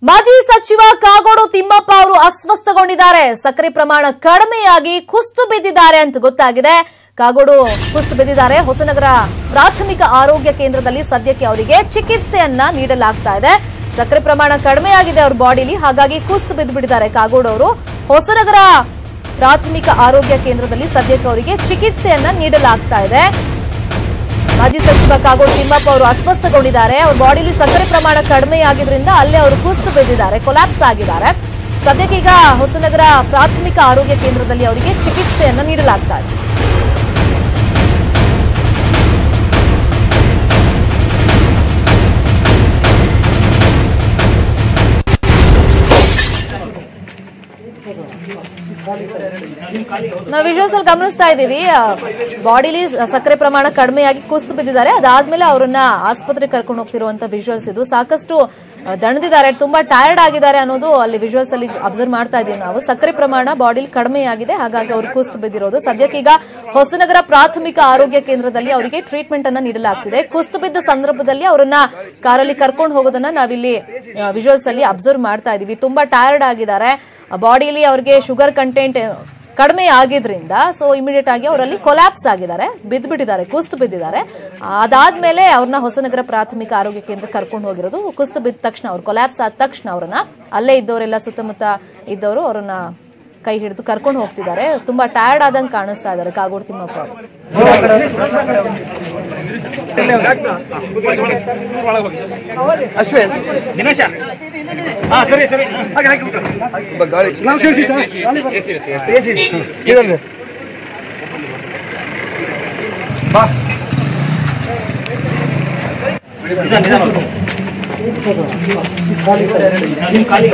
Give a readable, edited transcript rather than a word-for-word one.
ಮಾಜಿ ಸಚಿವ ಕಾಗೋಡು ತಿಮ್ಮಪ್ಪ ಅವರು ಅಸ್ವಸ್ಥಗೊಂಡಿದ್ದಾರೆ. ಸಕ್ಕರೆ ಪ್ರಮಾಣ ಕಡಿಮೆಯಾಗಿ ಕುಸಿದು ಬಿದ್ದಿದ್ದಾರೆ ಅಂತ ಗೊತ್ತಾಗಿದೆ. ಕಾಗೋಡು ಕುಸಿದು ಬಿದ್ದಿದ್ದಾರೆ. ಹೊಸನಗರ ಪ್ರಾಥಮಿಕ ಆರೋಗ್ಯ ಕೇಂದ್ರದಲ್ಲಿ ಸದ್ಯಕ್ಕೆ ಅವರಿಗೆ ಚಿಕಿತ್ಸೆಯನ್ನ ನೀಡಲಾಗ್ತಾ ಇದೆ. ಸಕ್ಕರೆ ಪ್ರಮಾಣ ಕಡಿಮೆಯಾಗಿದೆ ಅವರ ಬಾಡಿಲಿ, ಹಾಗಾಗಿ ಕುಸಿದು ಬಿದ್ದು ಬಿಟ್ಟಿದ್ದಾರೆ ಕಾಗೋಡು ಅವರು. ಹೊಸನಗರ ಪ್ರಾಥಮಿಕ ಆರೋಗ್ಯ ಕೇಂದ್ರದಲ್ಲಿ ಸದ್ಯಕ್ಕೆ ಅವರಿಗೆ ಚಿಕಿತ್ಸೆಯನ್ನ ನೀಡಲಾಗ್ತಾ ಇದೆ. ಮಾಜಿ ಸಚಿವ ಕಾಗೋಡು ತಿಮ್ಮಪ್ಪ ಅವರು ಅಸ್ವಸ್ಥಗೊಂಡಿದ್ದಾರೆ. ಅವರ ಬಾಡಿಲಿ ಸಕ್ಕರೆ ಪ್ರಮಾಣ ಕಡಿಮೆಯಾಗಿದ್ರಿಂದ ಅಲ್ಲೇ ಅವರು ಕುಸಿದು ಬಿದ್ದಿದ್ದಾರೆ, ಕೊಲ್ಯಾಪ್ಸ್ ಆಗಿದ್ದಾರೆ. ಸದ್ಯಕ್ಕೆ ಈಗ ಹೊಸನಗರ ಪ್ರಾಥಮಿಕ ಆರೋಗ್ಯ ಕೇಂದ್ರದಲ್ಲಿ ಅವರಿಗೆ ಚಿಕಿತ್ಸೆಯನ್ನ ನೀಡಲಾಗ್ತಾ ಇದೆ. ನಾವು ವಿಜುವಲ್ಸ್ ಅಲ್ಲಿ ಗಮನಿಸ್ತಾ ಇದ್ದೀವಿ, ಬಾಡಿಲಿ ಸಕ್ಕರೆ ಪ್ರಮಾಣ ಕಡಿಮೆಯಾಗಿ ಕುಸಿದು ಬಿದ್ದಿದ್ದಾರೆ. ಅದಾದ್ಮೇಲೆ ಅವರನ್ನ ಆಸ್ಪತ್ರೆಗೆ ಕರ್ಕೊಂಡು ಹೋಗ್ತಿರುವಂತ ವಿಜುವಲ್ಸ್ ಇದು. ಸಾಕಷ್ಟು ದಣದಿದ್ದಾರೆ, ತುಂಬಾ ಟಯರ್ಡ್ ಆಗಿದ್ದಾರೆ ಅನ್ನೋದು ಅಲ್ಲಿ ವಿಜುವಲ್ಸ್ ಅಲ್ಲಿ ಅಬ್ಸರ್ವ್ ಮಾಡ್ತಾ ಇದೀವಿ ನಾವು. ಸಕ್ಕರೆ ಪ್ರಮಾಣ ಬಾಡಿಲಿ ಕಡಿಮೆಯಾಗಿದೆ, ಹಾಗಾಗಿ ಅವರು ಕುಸಿದು ಬಿದ್ದಿರೋದು. ಸದ್ಯಕ್ಕೆ ಈಗ ಹೊಸನಗರ ಪ್ರಾಥಮಿಕ ಆರೋಗ್ಯ ಕೇಂದ್ರದಲ್ಲಿ ಅವರಿಗೆ ಟ್ರೀಟ್ಮೆಂಟ್ ಅನ್ನ ನೀಡಲಾಗ್ತಿದೆ. ಕುಸಿದು ಬಿದ್ದ ಸಂದರ್ಭದಲ್ಲಿ ಅವರನ್ನ ಕಾರಲ್ಲಿ ಕರ್ಕೊಂಡು ಹೋಗೋದನ್ನ ನಾವಿಲ್ಲಿ ವಿಜುವಲ್ಸ್ ಅಲ್ಲಿ ಅಬ್ಸರ್ವ್ ಮಾಡ್ತಾ ಇದೀವಿ. ತುಂಬಾ ಟಯರ್ಡ್ ಆಗಿದ್ದಾರೆ, ಬಾಡಿಲಿ ಅವರಿಗೆ ಶುಗರ್ ಕಂಟೆಂಟ್ ಕಡಿಮೆ ಆಗಿದ್ರಿಂದ ಸೊ ಇಮಿಡಿಯೇಟ್ ಆಗಿ ಅವರಲ್ಲಿ ಕೊಲ್ಯಾಪ್ಸ್ ಆಗಿದ್ದಾರೆ, ಬಿದ್ದುಬಿಟ್ಟಿದ್ದಾರೆ, ಕುಸಿದು ಬಿದ್ದಿದ್ದಾರೆ. ಅದಾದ್ಮೇಲೆ ಅವ್ರನ್ನ ಹೊಸನಗರ ಪ್ರಾಥಮಿಕ ಆರೋಗ್ಯ ಕೇಂದ್ರ ಕರ್ಕೊಂಡು ಹೋಗಿರೋದು. ಕುಸಿದು ಬಿದ್ದ ತಕ್ಷಣ ಅವ್ರು ಕೊಲ್ಯಾಪ್ಸ್ ಆದ ತಕ್ಷಣ ಅವ್ರನ್ನ ಅಲ್ಲೇ ಇದ್ದವರೆಲ್ಲ ಸುತ್ತಮುತ್ತ ಇದ್ದವರು ಅವ್ರನ್ನ ಕೈ ಹಿಡಿದು ಕರ್ಕೊಂಡು ಹೋಗ್ತಿದ್ದಾರೆ. ತುಂಬಾ ಟಯರ್ಡ್ ಆದಂಗೆ ಕಾಣಿಸ್ತಾ ಇದ್ದಾರೆ ಕಾಗೋಡು ತಿಮ್ಮಪ್ಪ ಅವರು. ಸರಿ ಸರಿ ಖಾಲಿ